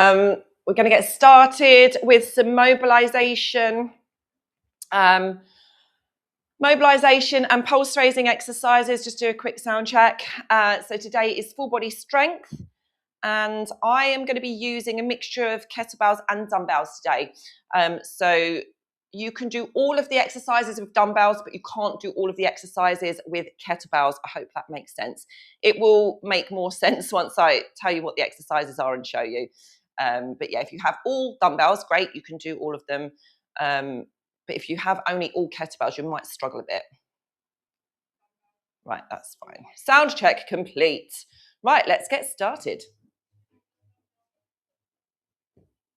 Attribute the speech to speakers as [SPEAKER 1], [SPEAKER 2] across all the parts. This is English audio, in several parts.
[SPEAKER 1] We're going to get started with some mobilization. Mobilization and pulse raising exercises. Just do a quick sound check. So today is full body strength, and I am going to be using a mixture of kettlebells and dumbbells today. So you can do all of the exercises with dumbbells, but you can't do all of the exercises with kettlebells. I hope that makes sense. It will make more sense once I tell you what the exercises are and show you. But yeah, if you have all dumbbells, great, you can do all of them. But if you have only all kettlebells, you might struggle a bit. Right, that's fine. Sound check complete. Right, let's get started.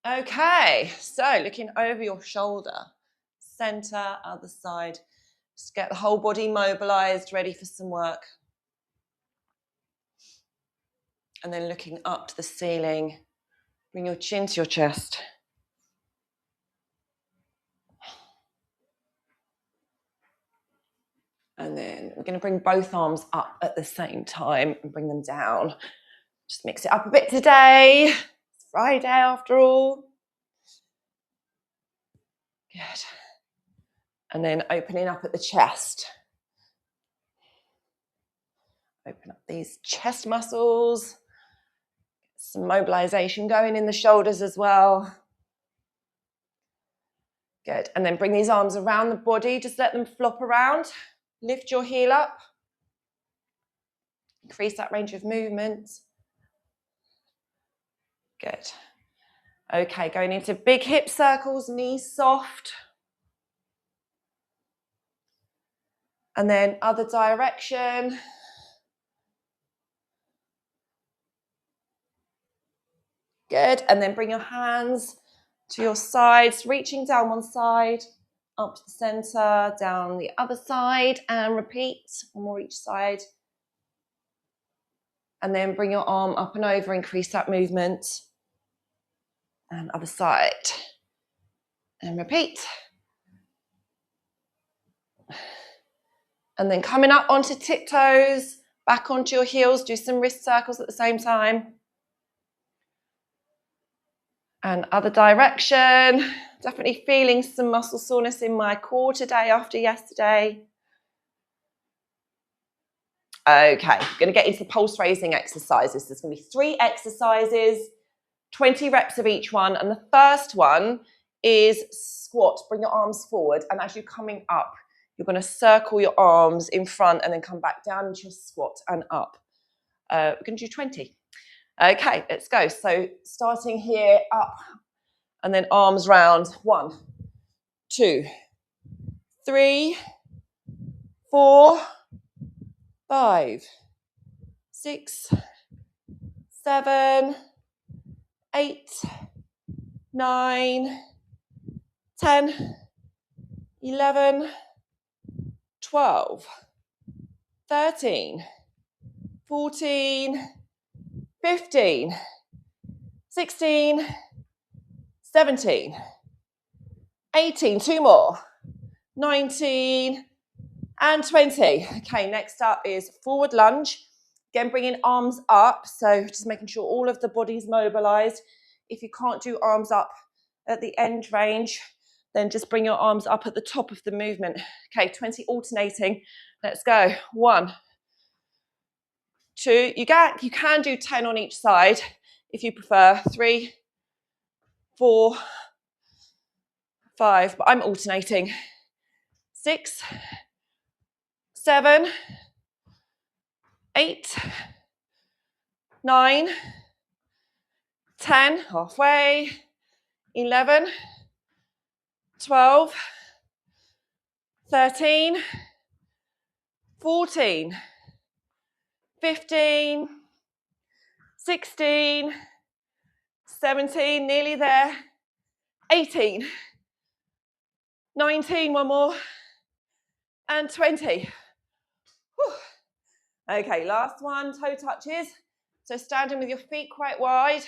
[SPEAKER 1] Okay, so looking over your shoulder, center, other side. Just get the whole body mobilized, ready for some work. And then looking up to the ceiling, bring your chin to your chest. And then we're going to bring both arms up at the same time and bring them down. Just mix it up a bit today. It's Friday after all. Good. And then opening up at the chest. Open up these chest muscles. Get some mobilization going in the shoulders as well. Good. And then bring these arms around the body. Just let them flop around. Lift your heel up. Increase that range of movement. Good. Okay, going into big hip circles, knees soft. And then other direction. Good. And then bring your hands to your sides, reaching down one side, up to the center, down the other side, and repeat. One more each side. And then bring your arm up and over, increase that movement. And other side. And repeat. And then coming up onto tiptoes, back onto your heels, do some wrist circles at the same time. And other direction. Definitely feeling some muscle soreness in my core today after yesterday. Okay, I'm going to get into the pulse raising exercises. There's going to be 3 exercises, 20 reps of each one. And the first one is squat. Bring your arms forward. And as you're coming up, you're going to circle your arms in front and then come back down into your squat and up. We're going to do 20. Okay, let's go. So starting here, up, and then arms round. 1, 2, 3, 4, 5, 6, 7, 8, 9, 10, 11, 12, 13, 14, 15, 16, 17, 18, 2 more, 19, and 20. Okay, next up is forward lunge. Again, bringing arms up, so just making sure all of the body's mobilized. If you can't do arms up at the end range, then just bring your arms up at the top of the movement. Okay, 20 alternating. Let's go. 1, 2, you can do 10 on each side if you prefer. 3, 4, 5, but I'm alternating. 6, 7, 8, 9, 10, halfway, 11, 12, 13, 14, 15, 16, 17, nearly there, 18, 19, one more, and 20. Whew. Okay, last one, toe touches. So standing with your feet quite wide,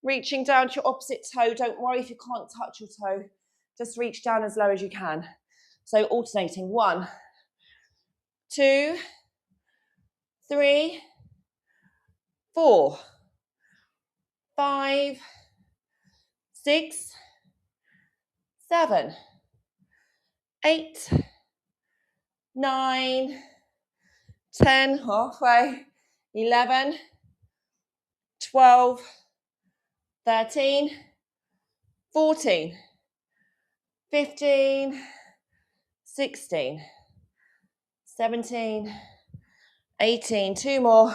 [SPEAKER 1] reaching down to your opposite toe. Don't worry if you can't touch your toe. Just reach down as low as you can. So alternating. 1, 2, 3, 4, 5, 6, 7, 8, 9, 10, halfway, 11, 12, 13, 14, 15, 16, 17, 18, two more,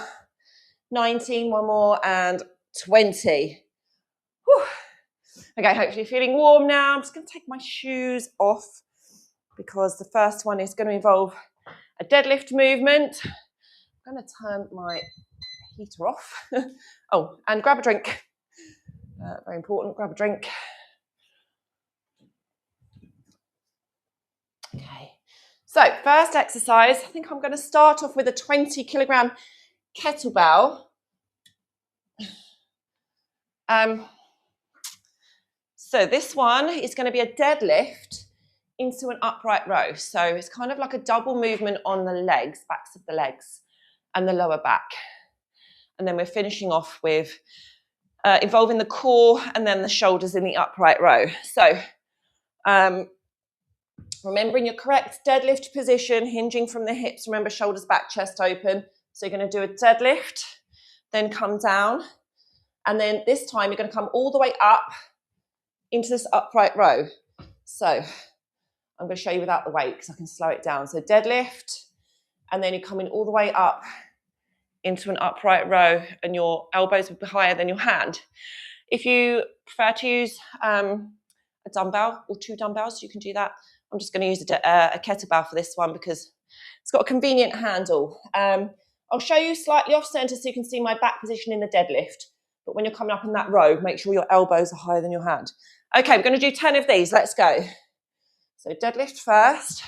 [SPEAKER 1] 19, one more, and 20. Whew. Okay, hopefully you're feeling warm now. I'm just going to take my shoes off because the first one is going to involve a deadlift movement. I'm going to turn my heater off. Oh, and grab a drink. Very important, grab a drink. Okay, so first exercise, I think I'm going to start off with a 20 kilogram kettlebell. So this one is going to be a deadlift into an upright row. So it's kind of like a double movement on the legs, backs of the legs, and the lower back. And then we're finishing off with involving the core and then the shoulders in the upright row. So remembering your correct deadlift position, hinging from the hips. Remember, shoulders back, chest open. So you're going to do a deadlift, then come down. And then this time you're going to come all the way up into this upright row. So I'm going to show you without the weight because I can slow it down. So deadlift, and then you're coming all the way up into an upright row and your elbows will be higher than your hand. If you prefer to use a dumbbell or two dumbbells, you can do that. I'm just going to use a kettlebell for this one because it's got a convenient handle. I'll show you slightly off center so you can see my back position in the deadlift. But when you're coming up in that row, make sure your elbows are higher than your hand. Okay, we're going to do 10 of these. Let's go. So deadlift first,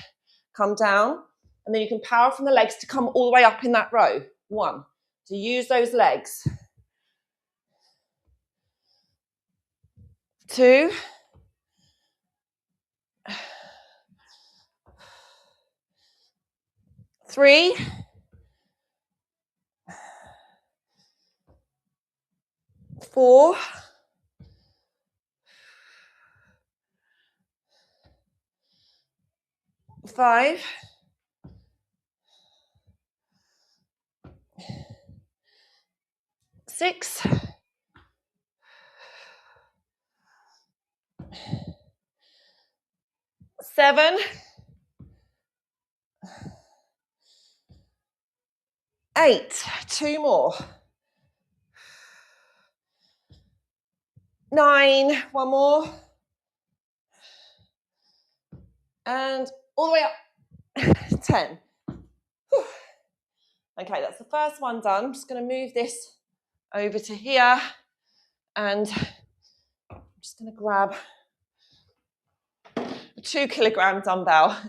[SPEAKER 1] come down, and then you can power from the legs to come all the way up in that row. 1, to use those legs. 2, 3, 4, 5, 6, 7, 8, 2 more, 9, one more, and all the way up, 10. Whew. Okay, that's the first one done. I'm just going to move this over to here, and I'm just going to grab a 2 kilogram dumbbell.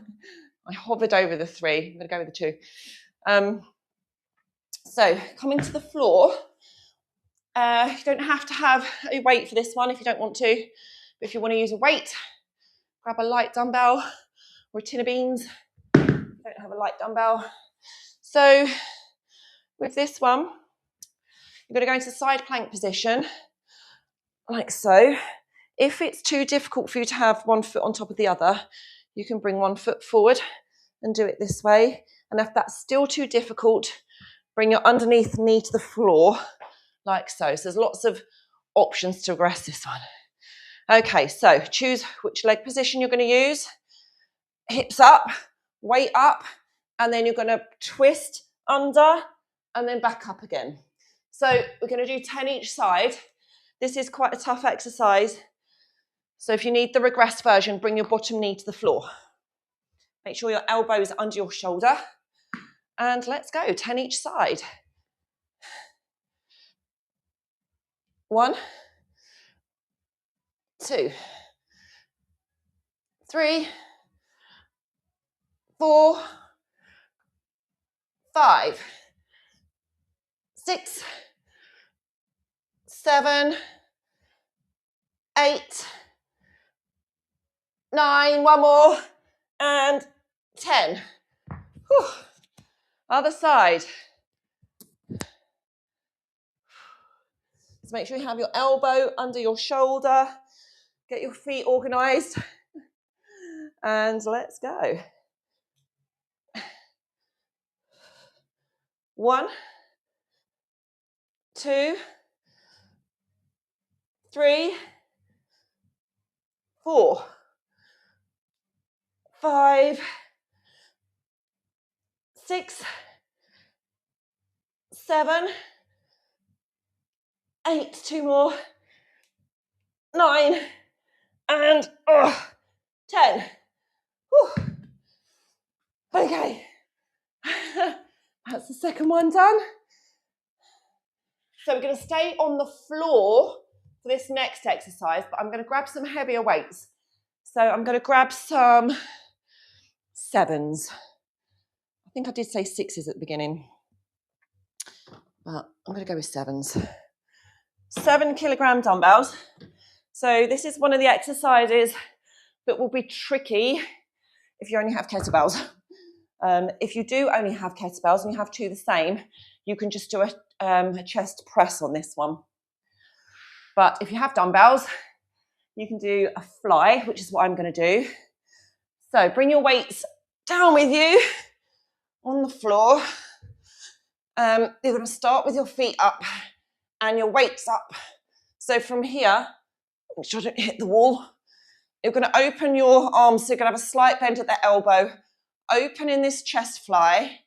[SPEAKER 1] I hovered over the 3. I'm going to go with the 2. So coming to the floor. You don't have to have a weight for this one if you don't want to. But if you want to use a weight, grab a light dumbbell or a tin of beans. Don't have a light dumbbell. So with this one, you're going to go into the side plank position, like so. If it's too difficult for you to have one foot on top of the other, you can bring one foot forward and do it this way. And if that's still too difficult, bring your underneath knee to the floor, like so. So there's lots of options to progress this one. Okay, so choose which leg position you're going to use. Hips up, weight up, and then you're going to twist under and then back up again. So we're going to do 10 each side. This is quite a tough exercise. So if you need the regress version, bring your bottom knee to the floor. Make sure your elbow is under your shoulder. And let's go, 10 each side. 1, 2, 3, 4, 5, 6, 7, 8, 9, one more, and 10. Whew. Other side. So make sure you have your elbow under your shoulder. Get your feet organised. And let's go. 1, 2, 3, 4, 5, 6, 7, 8, 2 more, 9, and 10. Whew. Okay, that's the second one done. So we're going to stay on the floor for this next exercise, but I'm going to grab some heavier weights. So I'm going to grab some 7s. I think I did say 6s at the beginning, but I'm going to go with 7s. 7 kilogram dumbbells. So this is one of the exercises that will be tricky if you only have kettlebells. If you do only have kettlebells and you have 2 the same, you can just do a chest press on this one. But if you have dumbbells, you can do a fly, which is what I'm going to do. So bring your weights down with you on the floor. You're going to start with your feet up and your weights up. So from here, make sure I don't hit the wall. You're going to open your arms, so you're going to have a slight bend at the elbow. Open in this chest fly,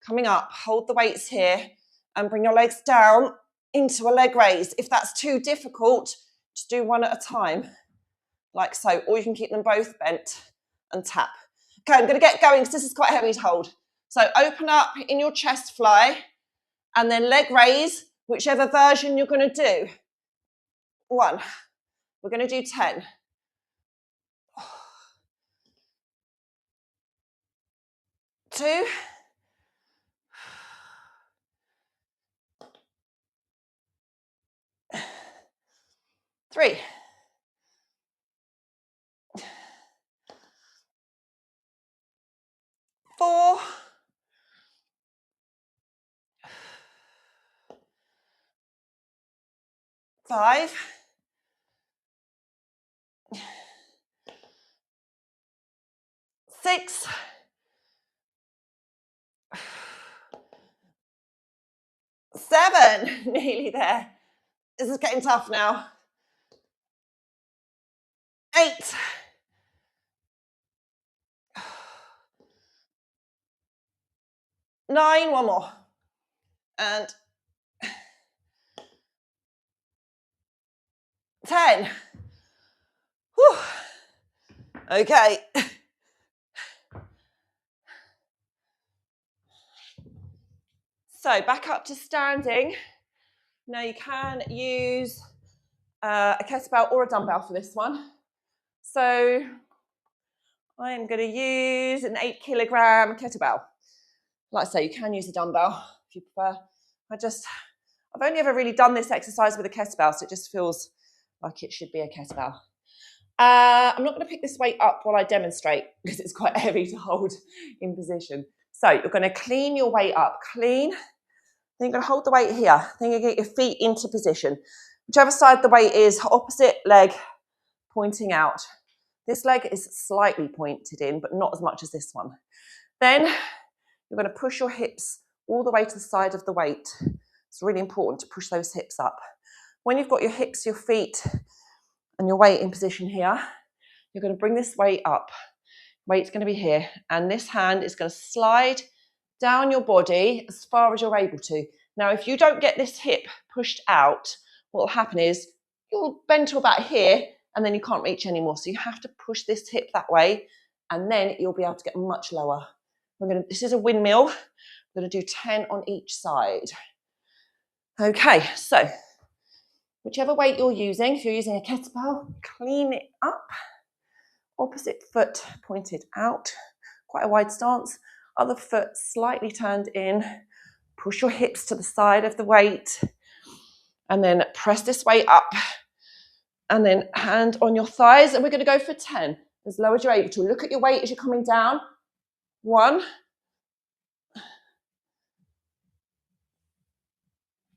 [SPEAKER 1] coming up, hold the weights here, and bring your legs down into a leg raise. If that's too difficult, just do one at a time, like so, or you can keep them both bent and tap. Okay, I'm going to get going because this is quite heavy to hold. So open up in your chest fly, and then leg raise, whichever version you're going to do. 1, we're going to do 10. 2, 3, 4, 5, 6, 7, nearly there. This is getting tough now. 8, 9, one more, and 10. Whew. Okay. So back up to standing. Now you can use a kettlebell or a dumbbell for this one. So I am going to use an 8 kilogram kettlebell. Like I say, you can use a dumbbell if you prefer. I've only ever really done this exercise with a kettlebell, so it just feels like it should be a kettlebell. I'm not going to pick this weight up while I demonstrate because it's quite heavy to hold in position. So you're going to clean your weight up, clean. Then you're going to hold the weight here. Then you get your feet into position. Whichever side the weight is, opposite leg pointing out. This leg is slightly pointed in, but not as much as this one. Then you're going to push your hips all the way to the side of the weight. It's really important to push those hips up. When you've got your hips, your feet, and your weight in position here, you're going to bring this weight up. Weight's going to be here, and this hand is going to slide down your body as far as you're able to. Now, if you don't get this hip pushed out, what will happen is you'll bend to about here, and then you can't reach anymore. So you have to push this hip that way, and then you'll be able to get much lower. This is a windmill. We're going to do 10 on each side. Okay, so whichever weight you're using, if you're using a kettlebell, clean it up. Opposite foot pointed out, quite a wide stance. Other foot slightly turned in. Push your hips to the side of the weight. And then press this weight up. And then hand on your thighs. And we're going to go for 10, as low as you're able to. Look at your weight as you're coming down. 1,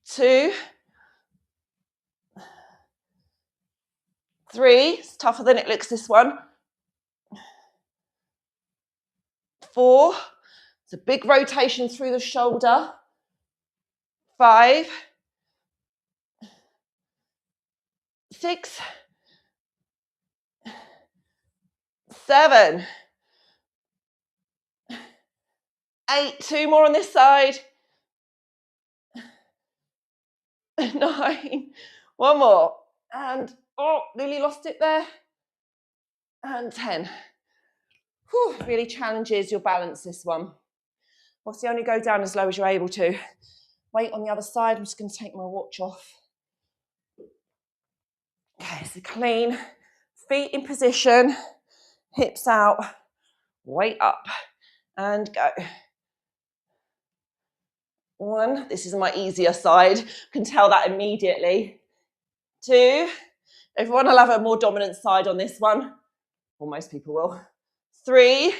[SPEAKER 1] 2, 3, it's tougher than it looks, this one. 4, it's a big rotation through the shoulder. 5, 6, 7, 8, 2 more on this side. 9, 1 more. And, oh, nearly lost it there. And 10. Whew, really challenges your balance, this one. Obviously, only go down as low as you're able to. Weight on the other side. I'm just going to take my watch off. Okay, so clean. Feet in position. Hips out. Weight up. And go. 1. This is my easier side. Can tell that immediately. 2. Everyone will have a more dominant side on this one. Or most people will. 3.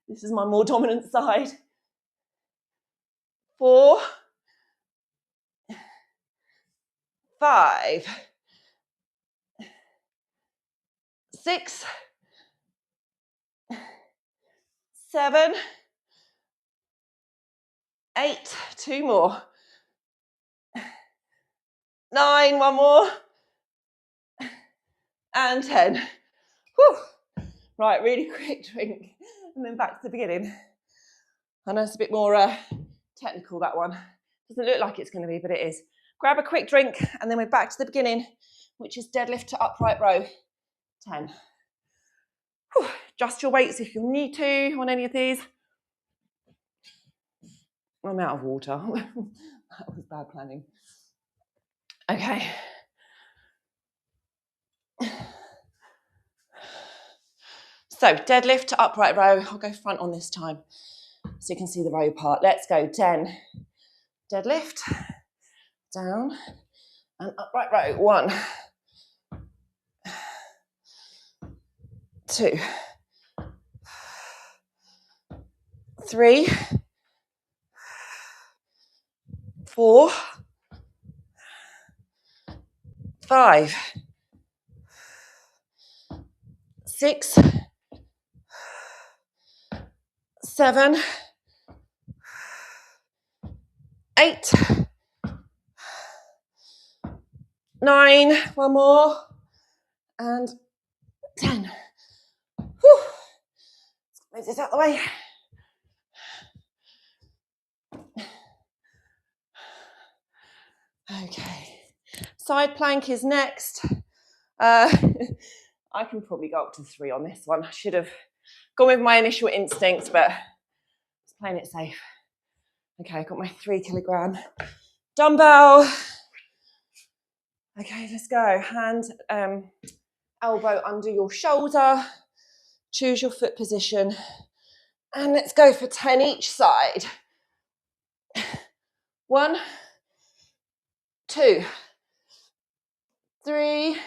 [SPEAKER 1] This is my more dominant side. 4. 5. 6. 7. 8. 2 more. 9. 1 more. And 10. Whew. Right, really quick drink. And then back to the beginning. I know it's a bit more technical, that one. Doesn't look like it's going to be, but it is. Grab a quick drink, and then we're back to the beginning, which is deadlift to upright row. 10. Whew. Adjust your weights if you need to on any of these. I'm out of water. That was bad planning. Okay. So deadlift to upright row. I'll go front on this time so you can see the row part. Let's go. 10. Deadlift. Down. And upright row. 1. 2. 3. 4. 5. 6. 7. 8. 9. 1 more. And 10. Whew. Let's move this out of the way. Okay. Side plank is next. I can probably go up to 3 on this one. I should have gone with my initial instincts, but just playing it safe. Okay, I've got my 3 kilogram dumbbell. Okay, let's go. Hand, elbow under your shoulder. Choose your foot position. And let's go for 10 each side. 1, 2, 3,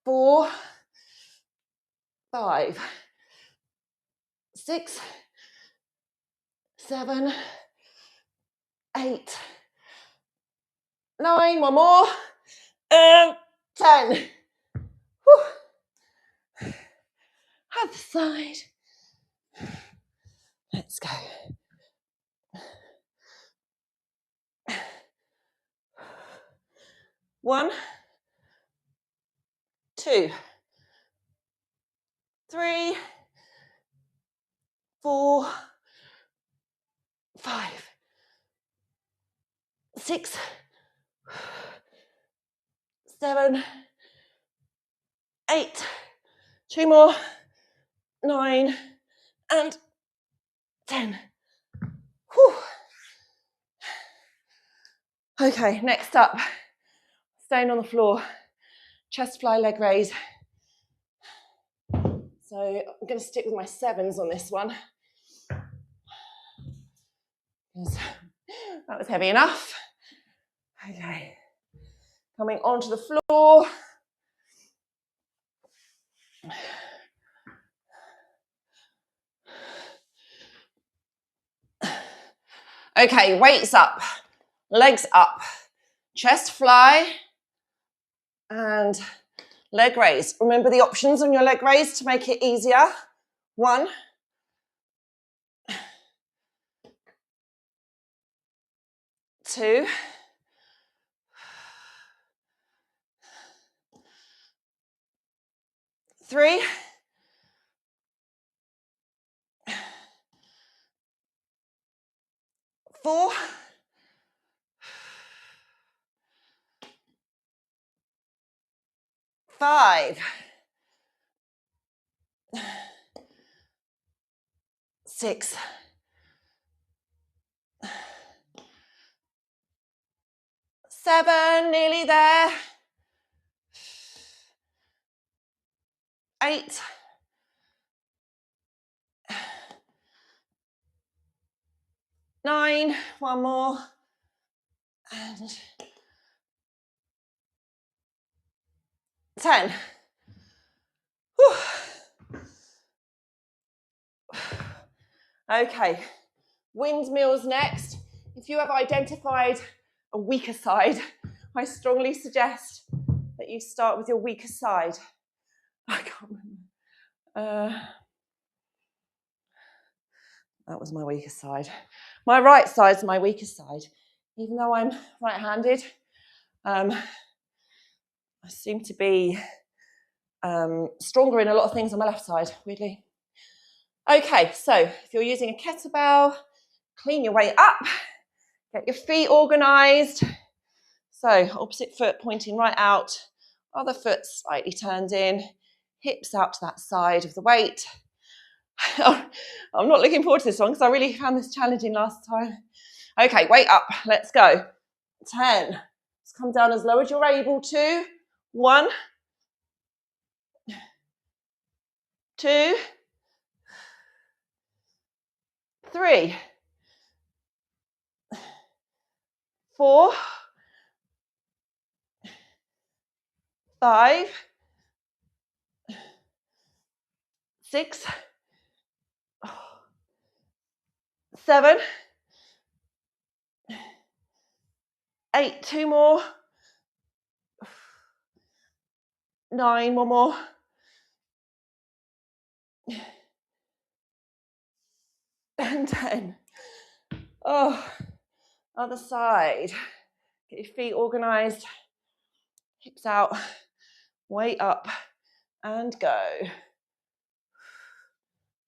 [SPEAKER 1] 4, 5, 6, 7, 8, 9, 1 more, and 10. Whew. Other side. Let's go. One, 2, 3, 4, 5, 6, 7, 8, 2 more, 9, and 10. Whew. Okay, next up, staying on the floor, chest fly, leg raise. So I'm going to stick with my 7s on this one. That was heavy enough. Okay, coming onto the floor. Okay, weights up, legs up, chest fly, and leg raise. Remember the options on your leg raise to make it easier. 1, 2, 3, 4, 5, 6, 7, nearly there. 8, 9, one more, and 10. Whew. Okay, windmills next. If you have identified a weaker side, I strongly suggest that you start with your weaker side. I can't remember. That was my weaker side. My right side's my weaker side. Even though I'm right-handed, I seem to be stronger in a lot of things on my left side, weirdly. Okay, so if you're using a kettlebell, clean your way up, get your feet organised. So opposite foot pointing right out, other foot slightly turned in, hips out to that side of the weight. I'm not looking forward to this one because I really found this challenging last time. Okay, weight up, let's go. 10, let's come down as low as you're able to. 1, 2, 3, 4, 5, 6, 7, 8, 2 more, 9, one more, and 10. Oh, other side. Get your feet organised, hips out, weight up, and go.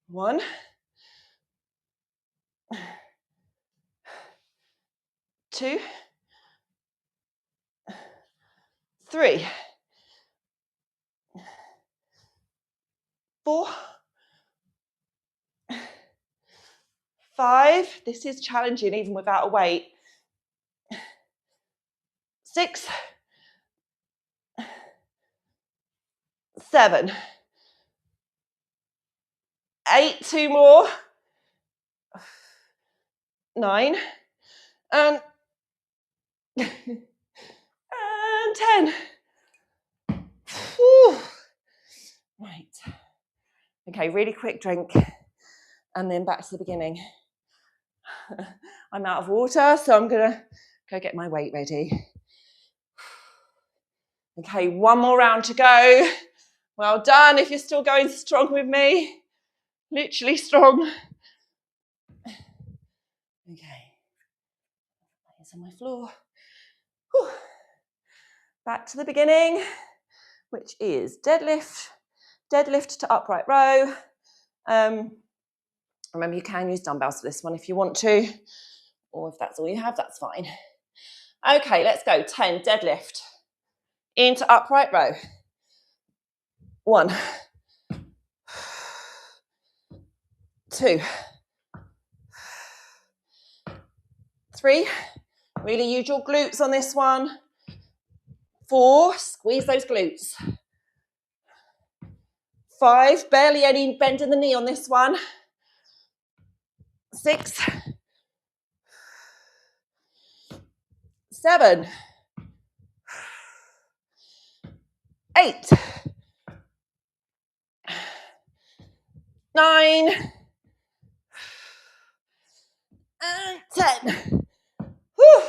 [SPEAKER 1] 1, 2, 3, 4, 5. This is challenging even without a weight. 6, 7, 8, 2 more, 9, and 10. Whew. Right. Okay, really quick drink and then back to the beginning. I'm out of water, so I'm gonna go get my weight ready. Okay, one more round to go. Well done if you're still going strong with me. Literally strong. Okay, here's on my floor. Whew. Back to the beginning, which is deadlift to upright row. Remember, you can use dumbbells for this one if you want to, or if that's all you have, that's fine. Okay, let's go. 10, deadlift into upright row. 1, 2, 3, really use your glutes on this one. 4, squeeze those glutes. 5, barely any bend in the knee on this one. 6, 7, 8, 9, and 10. Whew.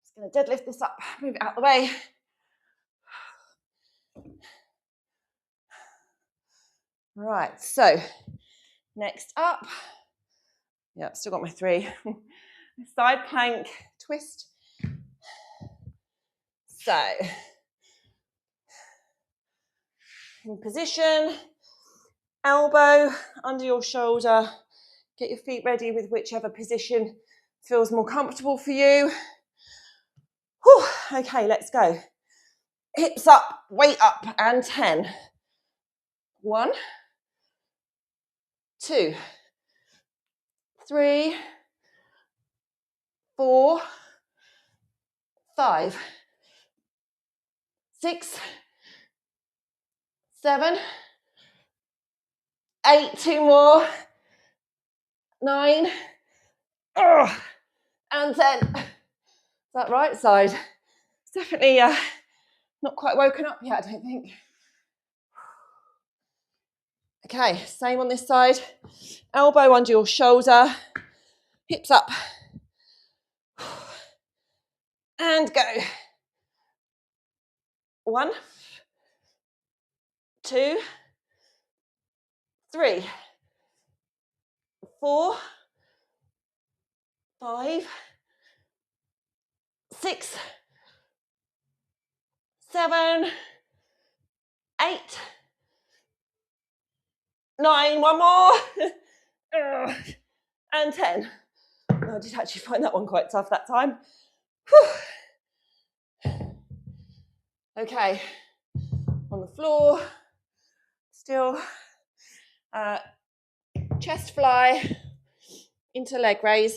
[SPEAKER 1] Just going to deadlift this up, move it out of the way. Right, so next up, yeah, still got my 3. Side plank twist. So, in position, elbow under your shoulder. Get your feet ready with whichever position feels more comfortable for you. Whew, okay, let's go. Hips up, weight up, and 10. 1, 2, 3, 4, 5, 6, 7, 8, 2 more, 9, and 10. That right side. It's definitely not quite woken up yet, I don't think. Okay, same on this side. Elbow under your shoulder, hips up. And go. 1, 2, 3, 4, 5, 6, 7, 8, 9, one more, and 10. I did actually find that one quite tough that time. Whew. Okay, on the floor, still chest fly into leg raise.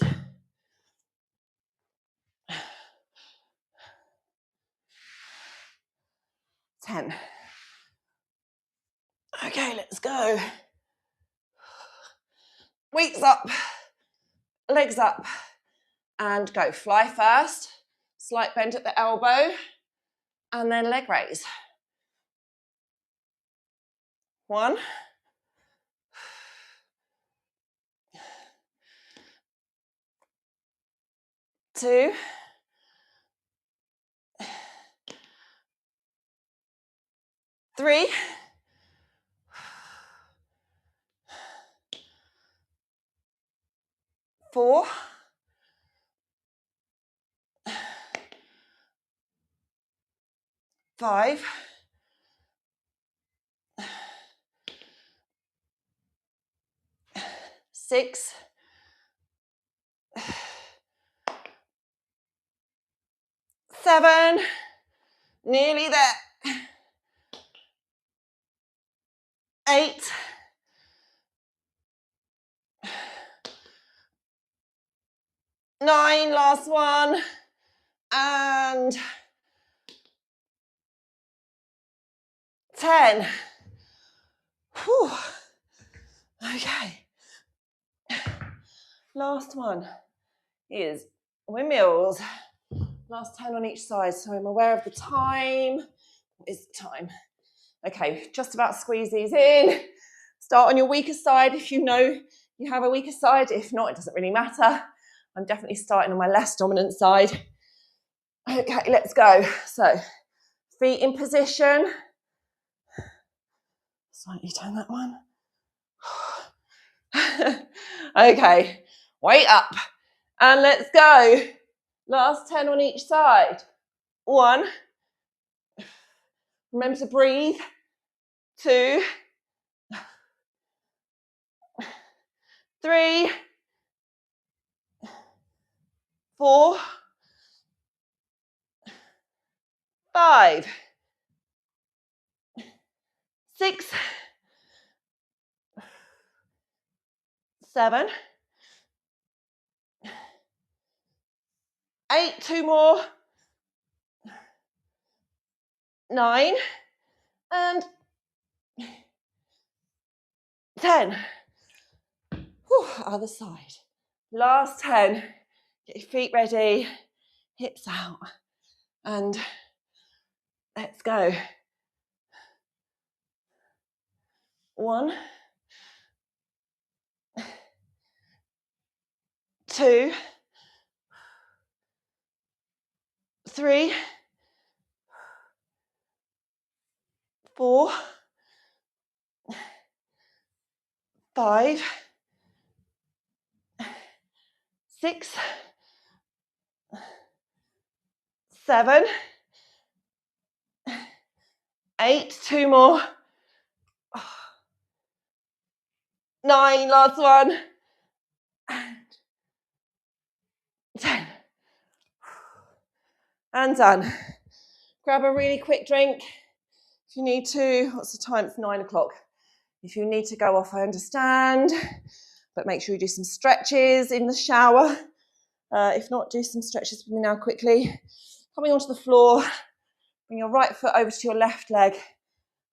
[SPEAKER 1] 10. Okay, let's go. Weights up, legs up, and go. Fly first, slight bend at the elbow, and then leg raise. 1, 2, 3, 4, 5, 6, 7, nearly there. 8, 9, last one, and 10. Whew. Okay. Last one is windmills. Last 10 on each side, so I'm aware of the time. What is the time? Okay, just about squeeze these in. Start on your weaker side if you know you have a weaker side. If not, it doesn't really matter. I'm definitely starting on my less dominant side. Okay, let's go. So, feet in position. Slightly turn that one. Okay, weight up. And let's go. Last 10 on each side. 1. Remember to breathe. 2. 3. 4. 5. 6. 7. 8. 2 more. 9. And 10. Whew, other side. Last 10. Get your feet ready. Hips out. And let's go. 1. 2. 3. 4. 5, 6, 7, 8, 2 more, 9, last one, and 10. And done. Grab a really quick drink if you need to. What's the time? It's 9 o'clock. If you need to go off, I understand, but make sure you do some stretches in the shower. If not, do some stretches with me now quickly. Coming onto the floor, bring your right foot over to your left leg,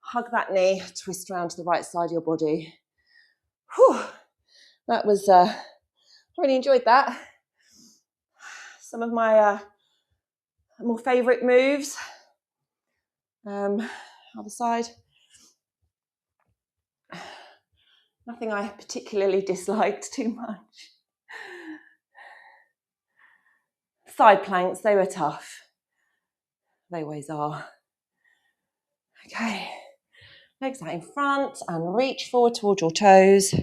[SPEAKER 1] hug that knee, twist around to the right side of your body. Whew. That was, I really enjoyed that. Some of my more favourite moves. Other side. Nothing I particularly disliked too much. Side planks, they were tough. They always are. Okay, legs out in front and reach forward towards your toes.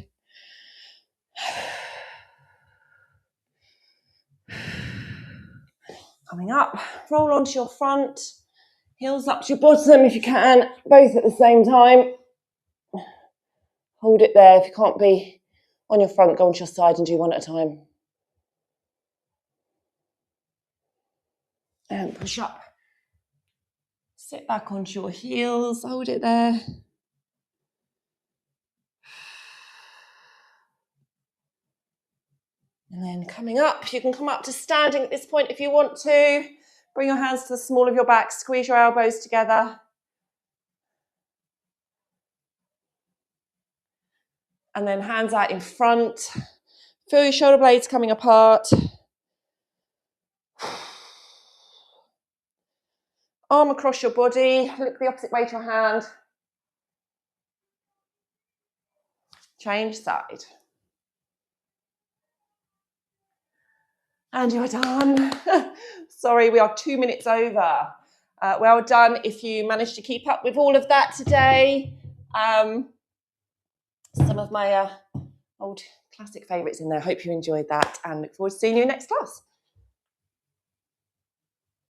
[SPEAKER 1] Coming up, roll onto your front, heels up to your bottom if you can, both at the same time. Hold it there. If you can't be on your front, go onto your side and do one at a time. And push up. Sit back onto your heels, hold it there. And then coming up, you can come up to standing at this point if you want to. Bring your hands to the small of your back, squeeze your elbows together. And then hands out in front. Feel your shoulder blades coming apart. Arm across your body, look the opposite way to your hand. Change side. And you're done. Sorry, we are 2 minutes over. Well done if you managed to keep up with all of that today. Some of my old classic favourites in there. Hope you enjoyed that and look forward to seeing you next class.